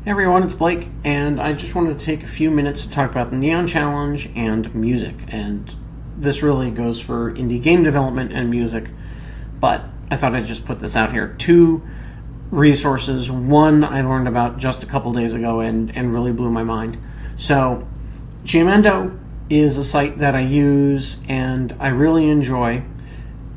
Hey everyone, it's Blake, and I just wanted to take a few minutes to talk about the Neon Challenge and music. And this really goes for indie game development and music, but I thought I'd just put this out here. Two resources. One I learned about just a couple days ago and really blew my mind. So, Jamendo is a site that I use and I really enjoy.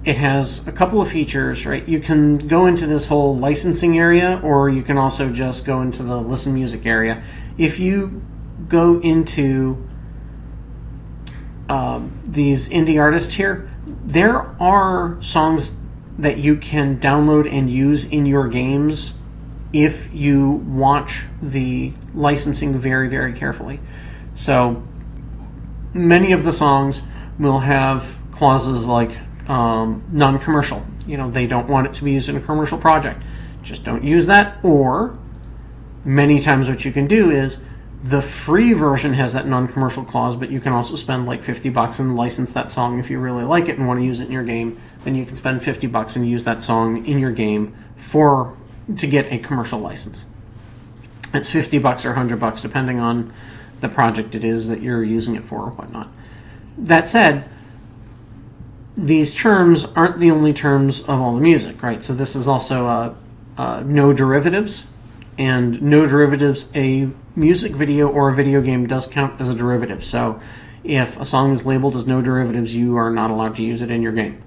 It has a couple of features, right? You can go into this whole licensing area, or you can also just go into the listen music area. If you go into these indie artists here, there are songs that you can download and use in your games if you watch the licensing very, very carefully. So many of the songs will have clauses like non-commercial. They don't want it to be used in a commercial project. Just don't use that. Or many times what you can do is the free version has that non-commercial clause, but you can also spend like $50 and license that song if you really like it and want to use it in your game. Then you can spend $50 and use that song in your game to get a commercial license. It's $50 or $100 depending on the project it is that you're using it for or whatnot. That said, these terms aren't the only terms of all the music, right? So this is also no derivatives, and no derivatives, a music video or a video game does count as a derivative. So if a song is labeled as no derivatives, you are not allowed to use it in your game.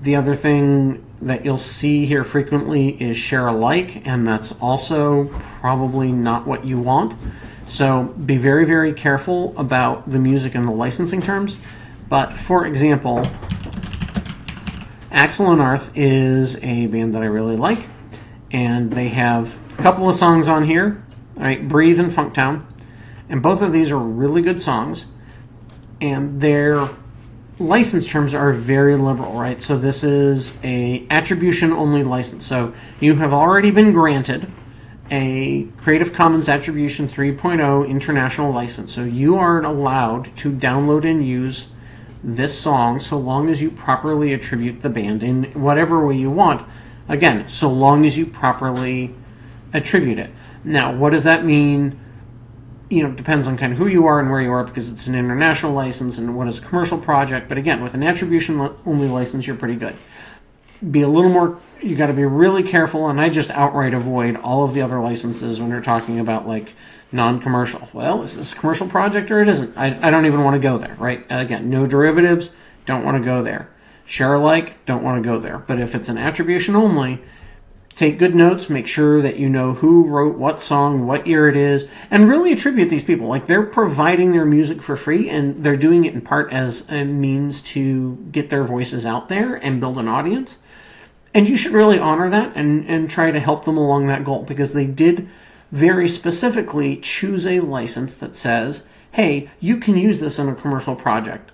The other thing that you'll see here frequently is share alike, and that's also probably not what you want. So be very, very careful about the music and the licensing terms. But for example, Axel and Arth is a band that I really like, and they have a couple of songs on here, right? Breathe and Funktown, and both of these are really good songs, and their license terms are very liberal, right? So this is a attribution-only license, so you have already been granted a Creative Commons Attribution 3.0 international license, so you are allowed to download and use this song so long as you properly attribute the band in whatever way you want. Again, so long as you properly attribute it. Now, what does that mean? It depends on kind of who you are and where you are, because it's an international license and what is a commercial project. But again, with an attribution-only license, you're pretty good. Be a little more, you got to be really careful, and I just outright avoid all of the other licenses when you're talking about like non-commercial. Well, is this a commercial project or it isn't? I don't even want to go there, right? Again, no derivatives, don't want to go there. Share alike, don't want to go there. But if it's an attribution only, take good notes, make sure that you know who wrote what song, what year it is, and really attribute these people. Like, they're providing their music for free, and they're doing it in part as a means to get their voices out there and build an audience. And you should really honor that and try to help them along that goal, because they did very specifically choose a license that says, hey, you can use this in a commercial project.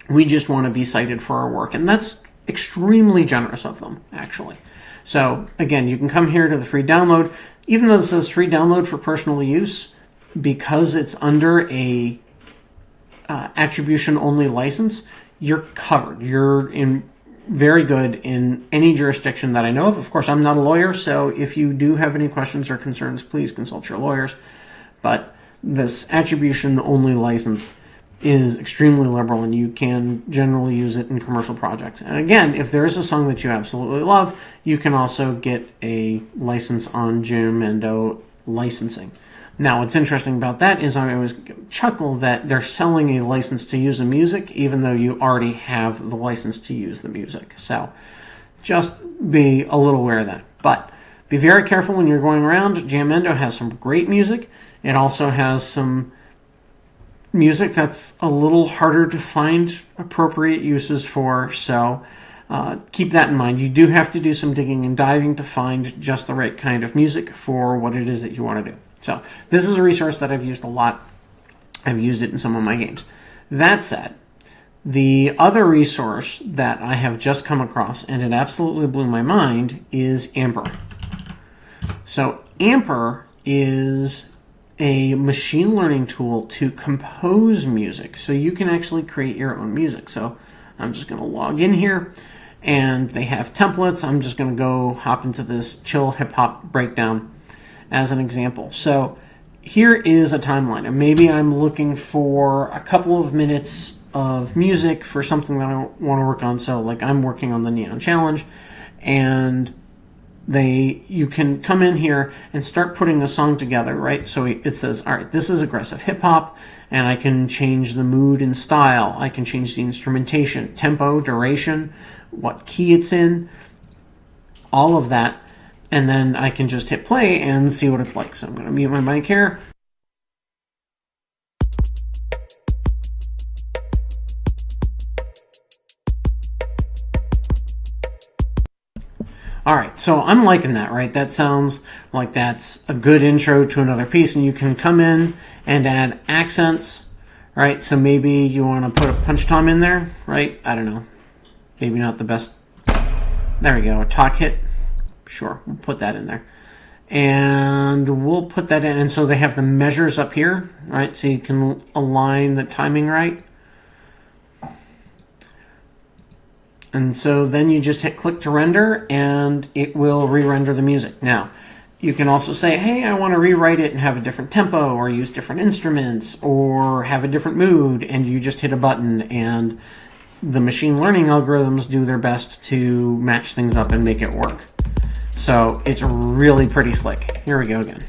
We just want to be cited for our work. And that's extremely generous of them, actually. So, again, you can come here to the free download. Even though this says free download for personal use, because it's under a attribution-only license, you're covered. You're in very good in any jurisdiction that I know of. Of course, I'm not a lawyer, so if you do have any questions or concerns, please consult your lawyers. But this attribution-only license is extremely liberal, and you can generally use it in commercial projects. And again, if there is a song that you absolutely love, you can also get a license on Jamendo licensing. Now, what's interesting about that is I always chuckle that they're selling a license to use the music, even though you already have the license to use the music. So just be a little aware of that. But be very careful when you're going around. Jamendo has some great music. It also has some music that's a little harder to find appropriate uses for. So keep that in mind. You do have to do some digging and diving to find just the right kind of music for what it is that you want to do. So this is a resource that I've used a lot. I've used it in some of my games. That said, the other resource that I have just come across, and it absolutely blew my mind, is Amper. So Amper is a machine learning tool to compose music. So you can actually create your own music. So I'm just going to log in here, and they have templates. I'm just going to go hop into this chill hip-hop breakdown. as an example. So here is a timeline, and maybe I'm looking for a couple of minutes of music for something that I want to work on. So like I'm working on the Neon Challenge, and you can come in here and start putting a song together, right? So it says, all right, this is aggressive hip hop, and I can change the mood and style. I can change the instrumentation, tempo, duration, what key it's in, all of that. And then I can just hit play and see what it's like. So I'm going to mute my mic here. All right, so I'm liking that, right? That sounds like that's a good intro to another piece, and you can come in and add accents, right? So maybe you want to put a punch tom in there, right? I don't know. Maybe not the best. There we go, a talk hit. Sure, we'll put that in there. And we'll put that in, and so they have the measures up here, right? So you can align the timing right. And so then you just hit click to render, and it will re-render the music. Now, you can also say, hey, I want to rewrite it and have a different tempo, or use different instruments, or have a different mood, and you just hit a button, and the machine learning algorithms do their best to match things up and make it work. So it's really pretty slick. Here we go again.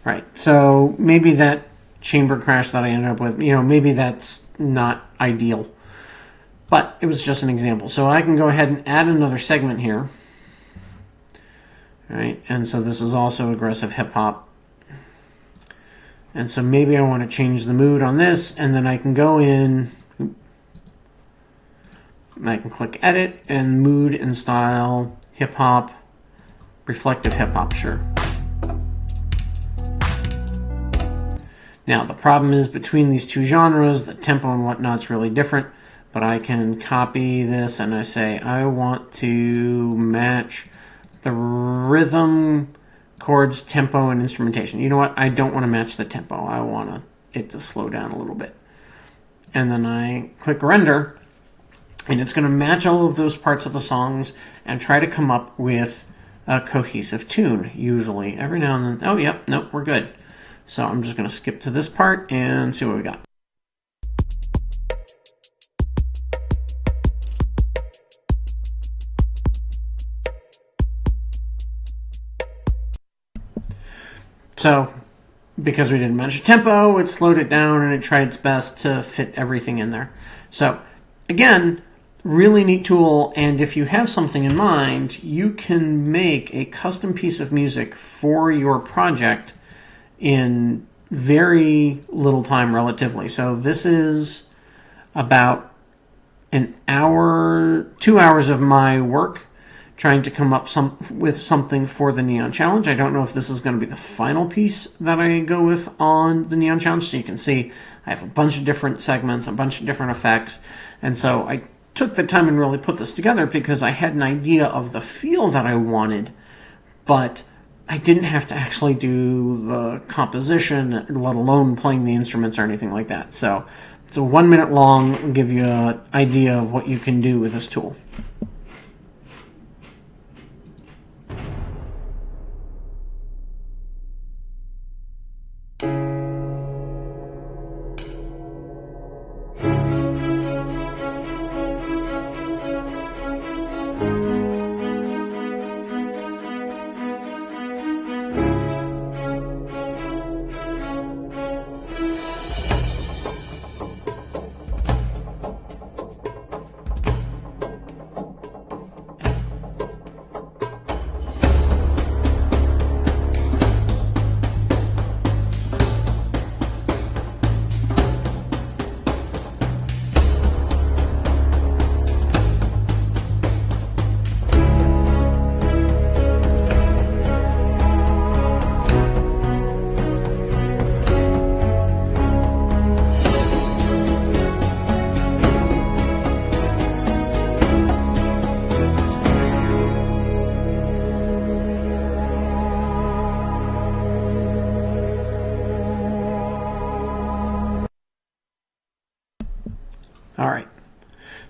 Right, so maybe that chamber crash that I ended up with, maybe that's not ideal. But it was just an example. So I can go ahead and add another segment here. All right, and so this is also aggressive hip hop. And so maybe I want to change the mood on this, and then I can go in, and I can click edit, and mood and style, hip hop, reflective hip hop, sure. Now, the problem is between these two genres, the tempo and whatnot's really different, but I can copy this and I say, I want to match the rhythm, chords, tempo, and instrumentation. You know what? I don't want to match the tempo. I want it to slow down a little bit. And then I click render, and it's going to match all of those parts of the songs and try to come up with a cohesive tune, usually. Every now and then, oh, yep, nope, we're good. So I'm just going to skip to this part and see what we got. So because we didn't match the tempo, it slowed it down and it tried its best to fit everything in there. So again, really neat tool, and if you have something in mind, you can make a custom piece of music for your project in very little time relatively. So this is about an hour, 2 hours of my work trying to come up with something for the Neon Challenge. I don't know if this is going to be the final piece that I go with on the Neon Challenge. So you can see I have a bunch of different segments, a bunch of different effects. And so I took the time and really put this together because I had an idea of the feel that I wanted, but I didn't have to actually do the composition, let alone playing the instruments or anything like that. So it's a 1 minute long, I'll give you an idea of what you can do with this tool.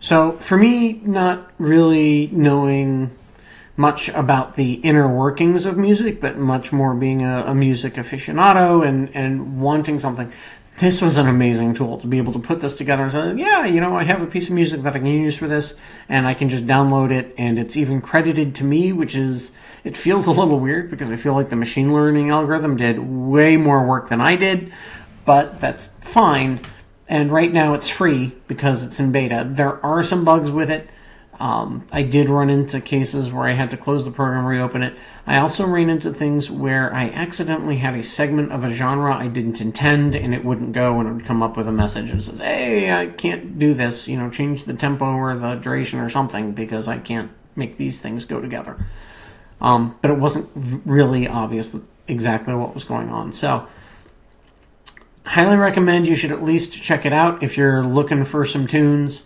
So for me, not really knowing much about the inner workings of music, but much more being a music aficionado and wanting something, this was an amazing tool to be able to put this together and say, yeah, I have a piece of music that I can use for this, and I can just download it, and it's even credited to me, which is, it feels a little weird because I feel like the machine learning algorithm did way more work than I did, but that's fine. And right now it's free because it's in beta. There are some bugs with it. I did run into cases where I had to close the program, reopen it. I also ran into things where I accidentally had a segment of a genre I didn't intend, and it wouldn't go, and it would come up with a message that says, hey, I can't do this, change the tempo or the duration or something because I can't make these things go together. But it wasn't really obvious exactly what was going on. So highly recommend you should at least check it out if you're looking for some tunes,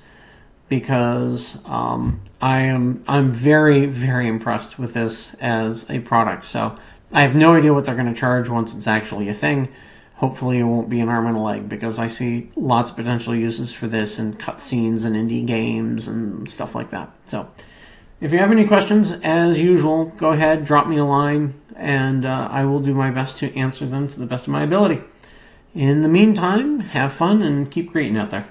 because I'm very, very impressed with this as a product. So I have no idea what they're going to charge once it's actually a thing. Hopefully it won't be an arm and a leg, because I see lots of potential uses for this in cutscenes and indie games and stuff like that. So if you have any questions, as usual, go ahead, drop me a line, and I will do my best to answer them to the best of my ability. In the meantime, have fun and keep creating out there.